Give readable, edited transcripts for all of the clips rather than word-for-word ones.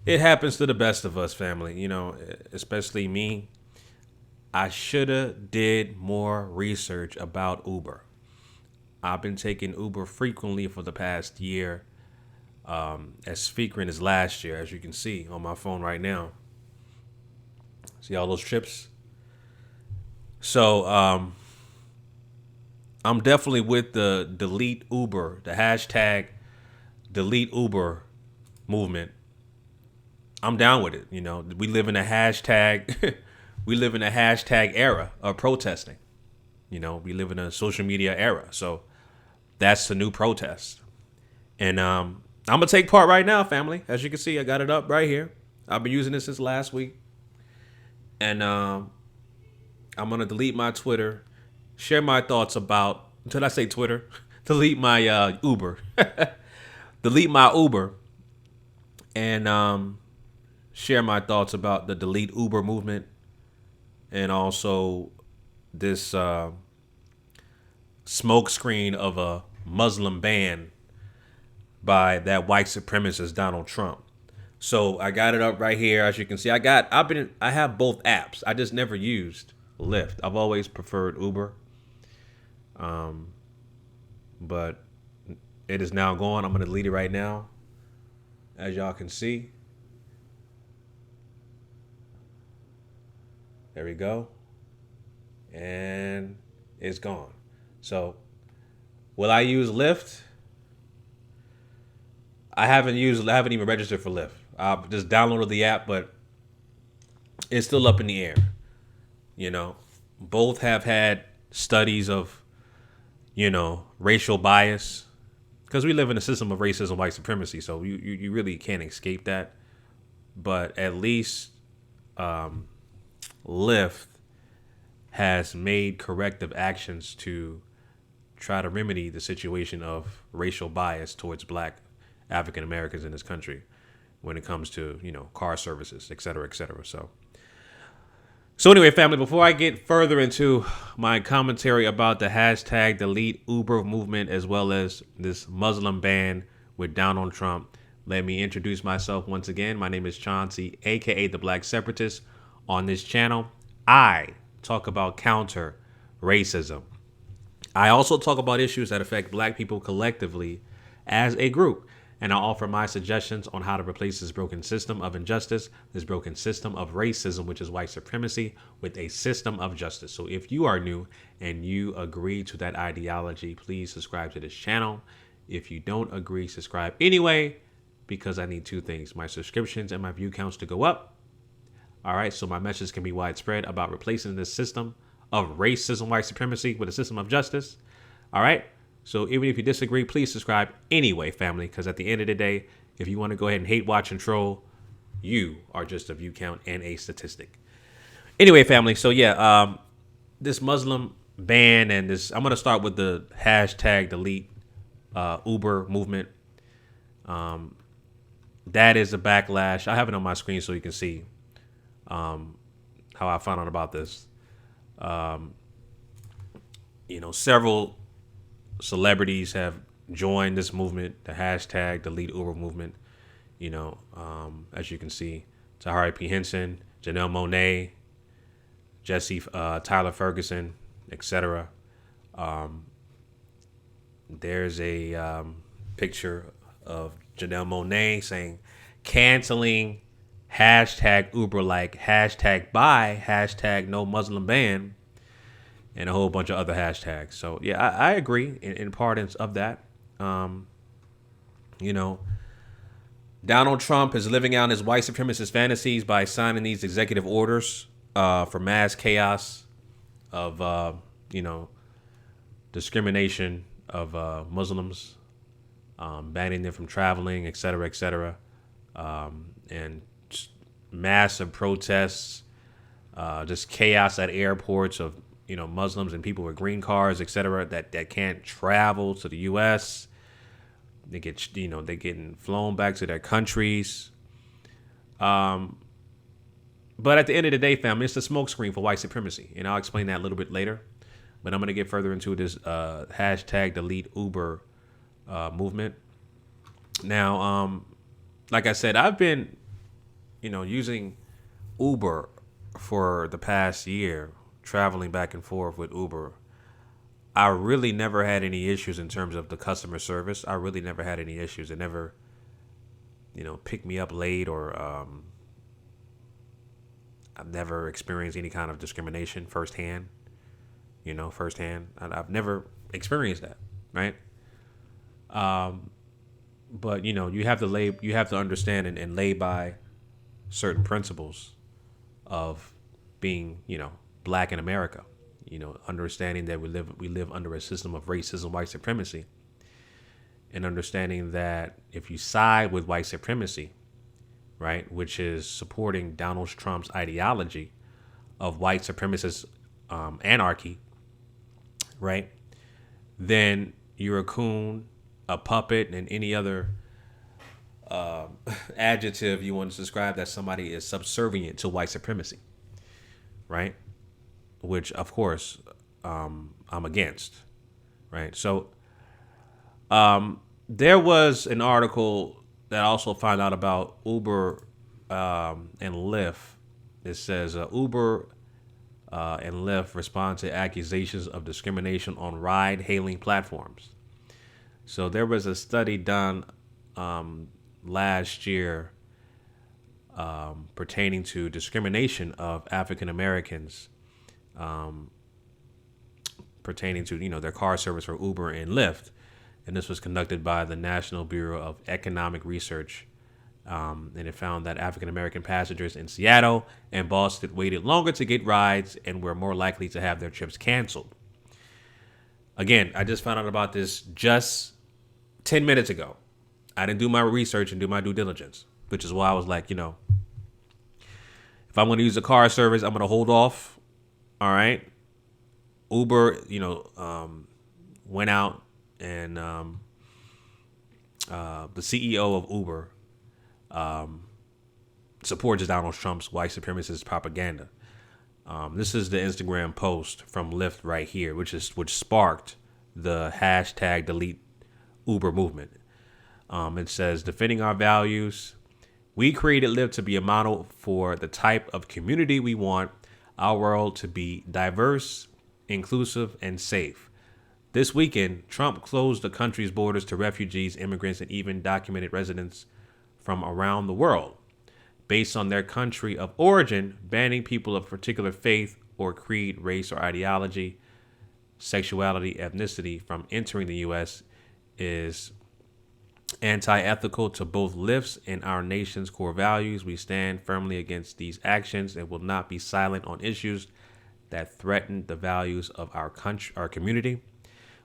It happens to the best of us, family. Especially me. I shoulda did more research about Uber. I've been taking Uber frequently for the past year, as frequent as last year, as you can see on my phone right now. See all those trips? So I'm definitely with the delete Uber, the hashtag delete Uber movement. I'm down with it. We live in a hashtag, we live in a hashtag era of protesting. We live in a social media era. So that's the new protest. And I'm gonna take part right now, family. As you can see, I got it up right here. I've been using it since last week, and I'm gonna delete my Twitter, share my thoughts about. Until I say Twitter, delete my Uber, delete my Uber, and share my thoughts about the delete Uber movement, and also this smoke screen of a Muslim ban by that white supremacist Donald Trump. So I got it up right here. As you can see, I have both apps. I just never used Lyft. I've always preferred Uber. But it is now gone. I'm gonna delete it right now. As y'all can see. There we go. And it's gone. So will I use Lyft? I haven't even registered for Lyft. I just downloaded the app, but it's still up in the air. You know, both have had studies of, racial bias, because we live in a system of racism, white supremacy. So you really can't escape that. But at least Lyft has made corrective actions to try to remedy the situation of racial bias towards black African Americans in this country when it comes to, car services, et cetera, et cetera. So anyway, family, before I get further into my commentary about the hashtag delete Uber movement, as well as this Muslim ban with Donald Trump, let me introduce myself once again. My name is Chauncey, aka the Black Separatist. On this channel, I talk about counter racism. I also talk about issues that affect black people collectively as a group. And I offer my suggestions on how to replace this broken system of injustice, this broken system of racism, which is white supremacy, with a system of justice. So if you are new and you agree to that ideology, please subscribe to this channel. If you don't agree, subscribe anyway, because I need two things: my subscriptions and my view counts to go up. All right, so my message can be widespread about replacing this system of racism, white supremacy with a system of justice. All right. So even if you disagree, please subscribe anyway, family, because at the end of the day, if you want to go ahead and hate, watch, and troll, you are just a view count and a statistic. Anyway, family, so yeah, this Muslim ban and this, I'm going to start with the hashtag delete Uber movement. That is a backlash. I have it on my screen so you can see how I found out about this. Several celebrities have joined this movement, the hashtag delete Uber movement. As you can see, Tahari P. Henson, Janelle Monáe, Jesse Tyler Ferguson, etc. There's a picture of Janelle Monáe saying canceling hashtag Uber, like hashtag buy, hashtag no Muslim ban, and a whole bunch of other hashtags. So yeah, I agree in parts of that. Donald Trump is living out his white supremacist fantasies by signing these executive orders for mass chaos of discrimination of Muslims, banning them from traveling, et cetera, et cetera, and massive protests, just chaos at airports of Muslims and people with green cards, etc., that can't travel to the U.S. They get they're getting flown back to their countries. But at the end of the day, family, it's a smokescreen for white supremacy, and I'll explain that a little bit later. But I'm going to get further into this hashtag delete Uber movement. Now, like I said, I've been using Uber for the past year, traveling back and forth with Uber, I really never had any issues in terms of the customer service. I really never had any issues. It never, picked me up late, or I've never experienced any kind of discrimination firsthand. Firsthand. I've never experienced that, right? But you have to understand and lay by certain principles of being, black in America. Understanding that we live under a system of racism, white supremacy, and understanding that if you side with white supremacy, right, which is supporting Donald Trump's ideology of white supremacist anarchy, right, then you're a coon, a puppet, and any other adjective you want to describe that somebody is subservient to white supremacy, right? Which, of course, I'm against, right? So there was an article that I also found out about Uber and Lyft. It says Uber and Lyft respond to accusations of discrimination on ride-hailing platforms. So there was a study done last year pertaining to discrimination of African Americans, pertaining to their car service for Uber and Lyft, and this was conducted by the National Bureau of Economic Research, and it found that African American passengers in Seattle and Boston waited longer to get rides and were more likely to have their trips canceled. Again, I just found out about this just 10 minutes ago. I didn't do my research and do my due diligence, which is why I was like, if I'm going to use a car service, I'm going to hold off. All right. Uber, went out and the CEO of Uber supports Donald Trump's white supremacist propaganda. This is the Instagram post from Lyft right here, which sparked the hashtag delete Uber movement. It says, defending our values, we created Lyft to be a model for the type of community we want our world to be: diverse, inclusive, and safe. This weekend, Trump closed the country's borders to refugees, immigrants, and even documented residents from around the world based on their country of origin, banning people of particular faith or creed, race or ideology, sexuality, ethnicity from entering the U.S. is anti-ethical to both Lyft's and our nation's core values. We stand firmly against these actions and will not be silent on issues that threaten the values of our country, our community.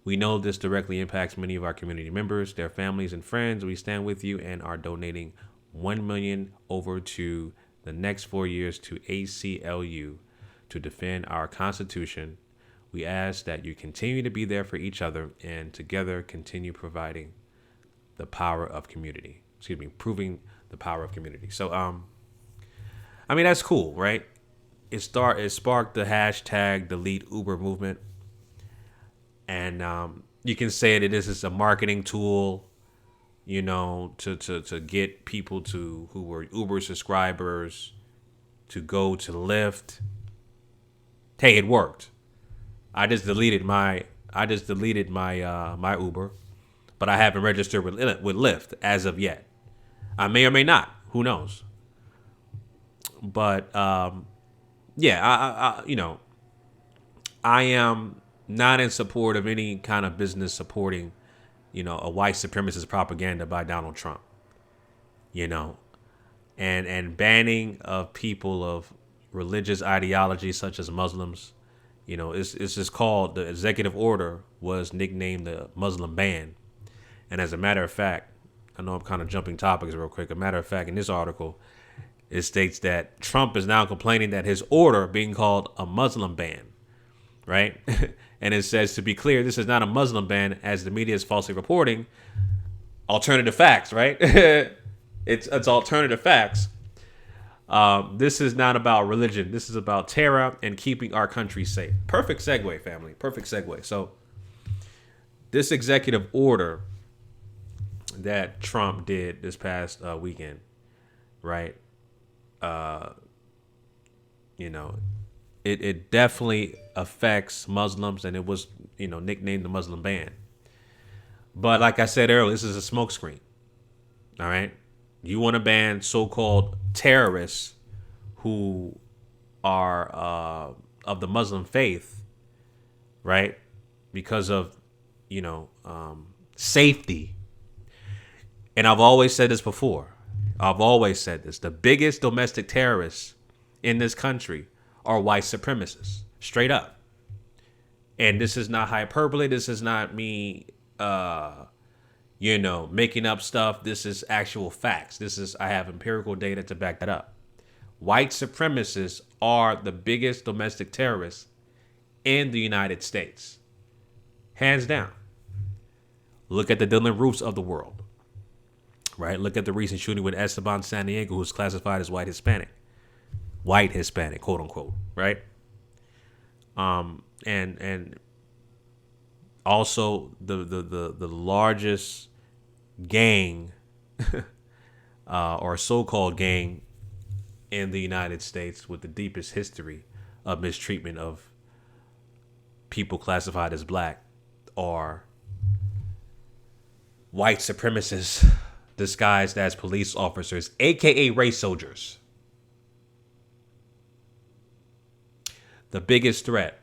We know this directly impacts many of our community members, their families and friends. We stand with you and are donating $1 million over to the next 4 years to ACLU to defend our Constitution. We ask that you continue to be there for each other and together continue proving the power of community. So, that's cool, right? It sparked the hashtag delete Uber movement. And you can say that this is a marketing tool, to get people who were Uber subscribers to go to Lyft. Hey, it worked. I just deleted my my Uber, but I haven't registered with Lyft as of yet. I may or may not. Who knows? But I am not in support of any kind of business supporting, a white supremacist propaganda by Donald Trump. And banning of people of religious ideology such as Muslims. It's just called, the executive order was nicknamed the Muslim ban. And as a matter of fact, I know I'm kind of jumping topics real quick. A matter of fact, in this article, it states that Trump is now complaining that his order being called a Muslim ban, right? And it says, to be clear, this is not a Muslim ban as the media is falsely reporting. Alternative facts, right? It's alternative facts. This is not about religion. This is about terror and keeping our country safe. Perfect segue, family. Perfect segue. So this executive order that Trump did this past weekend, right? you know, it definitely affects Muslims, and it was, nicknamed the Muslim ban. But like I said earlier, this is a smokescreen. All right, you want to ban so-called terrorists who are of the Muslim faith, right? Because of safety. And I've always said this before. I've always said this. The biggest domestic terrorists in this country are white supremacists, straight up. And this is not hyperbole. This is not me, making up stuff. This is actual facts. I have empirical data to back that up. White supremacists are the biggest domestic terrorists in the United States. Hands down. Look at the Dylan Roofs of the world, right? Look at the recent shooting with Esteban San Diego, who's classified as white Hispanic, quote unquote, right? And also the largest gang or so-called gang in the United States with the deepest history of mistreatment of people classified as black are white supremacists disguised as police officers, aka race soldiers. The biggest threat,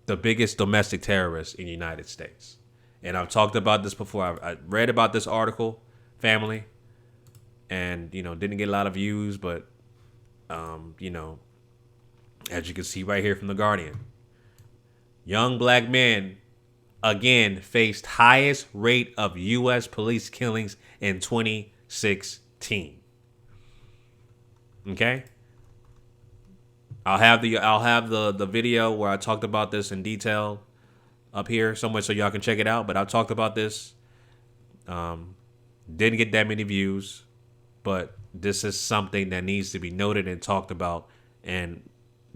the biggest domestic terrorist in the United States. And I've talked about this before. I read about this article, family, and didn't get a lot of views, but as you can see right here from The Guardian, young black men again faced highest rate of U.S. police killings in 2016. Okay, I'll have the video where I talked about this in detail up here somewhere so y'all can check it out. But I talked about this. Didn't get that many views, but this is something that needs to be noted and talked about, and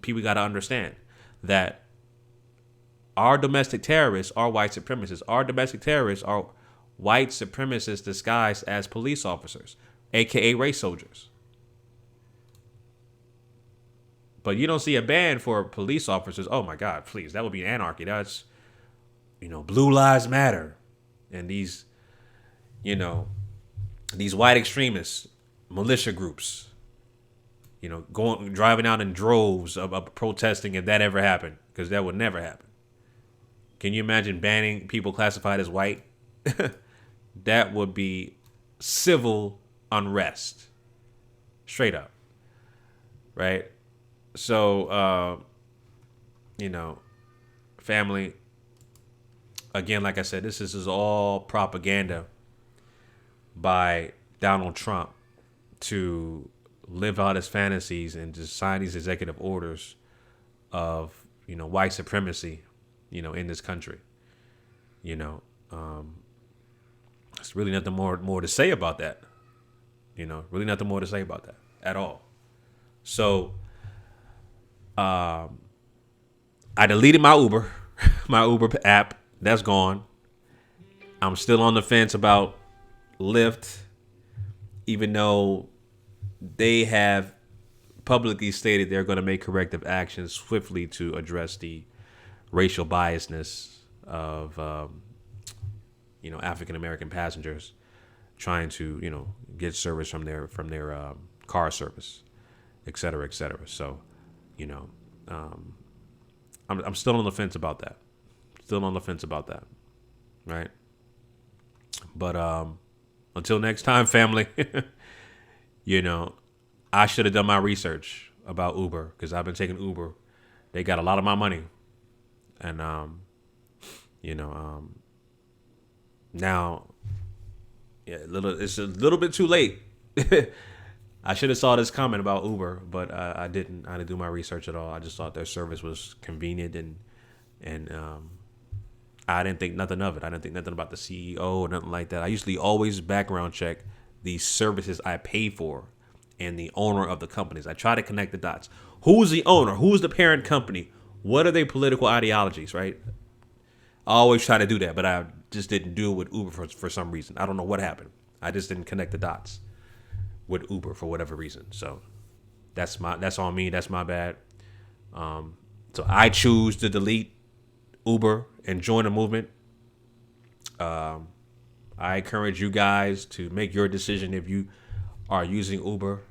people got to understand that our domestic terrorists are white supremacists. Our domestic terrorists are white supremacists disguised as police officers, aka race soldiers. But you don't see a ban for police officers. Oh my God, please. That would be anarchy. That's, Blue Lives Matter. And these white extremists, militia groups, driving out in droves of protesting if that ever happened, because that would never happen. Can you imagine banning people classified as white? That would be civil unrest. Straight up. Right? So, family, again, like I said, this is all propaganda by Donald Trump to live out his fantasies and just sign these executive orders of, white supremacy, in this country. There's really nothing more to say about that. Really nothing more to say about that at all. So, I deleted my Uber, my Uber app. That's gone. I'm still on the fence about Lyft, even though they have publicly stated they're going to make corrective actions swiftly to address the racial biasness of, African American passengers trying to, get service from their car service, et cetera, et cetera. So, I'm still on the fence about that. Right. But until next time, family, I should have done my research about Uber, because I've been taking Uber. They got a lot of my money. And, now, it's a little bit too late. I should have saw this comment about Uber, but I didn't. I didn't do my research at all. I just thought their service was convenient, and I didn't think nothing of it. I didn't think nothing about the CEO or nothing like that. I usually always background check the services I pay for and the owner of the companies. I try to connect the dots. Who's the owner? Who's the parent company? What are their political ideologies, right? I always try to do that, but I just didn't do it with Uber for some reason. I don't know what happened. I just didn't connect the dots. with Uber for whatever reason. So that's on me. That's my bad. So I choose to delete Uber and join the movement. I encourage you guys to make your decision if you are using Uber.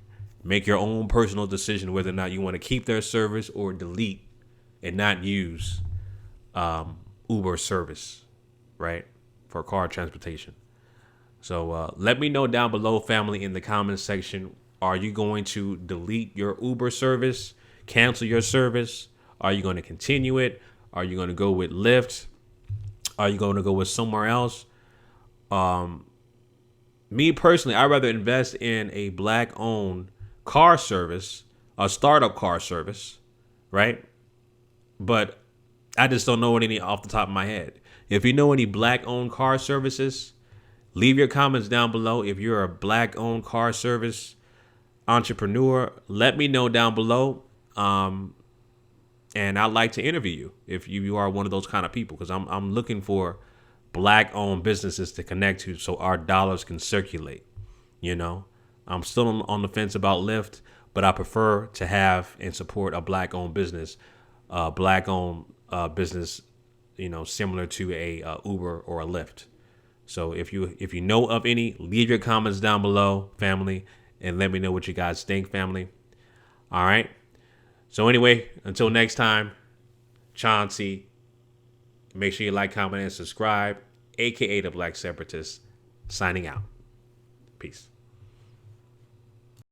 Make your own personal decision whether or not you want to keep their service or delete and not use Uber service, right, for car transportation. So let me know down below, family, in the comments section. Are you going to delete your Uber service, cancel your service? Are you going to continue it? Are you going to go with Lyft? Are you going to go with somewhere else? Me personally, I'd rather invest in a black-owned car service, a startup car service, right? But I just don't know any off the top of my head. If you know any black-owned car services, leave your comments down below. If you're a black-owned car service entrepreneur, let me know down below. And I'd like to interview you if you are one of those kind of people, because I'm looking for black-owned businesses to connect to so our dollars can circulate. You know, I'm still on the fence about Lyft, but I prefer to have and support a black-owned business, black-owned business, you know, similar to a Uber or a Lyft. So if you know of any, leave your comments down below, family, and let me know what you guys think, family. All right. So anyway, until next time, Chauncey, make sure you like, comment, and subscribe, aka the Black Separatist, signing out. Peace.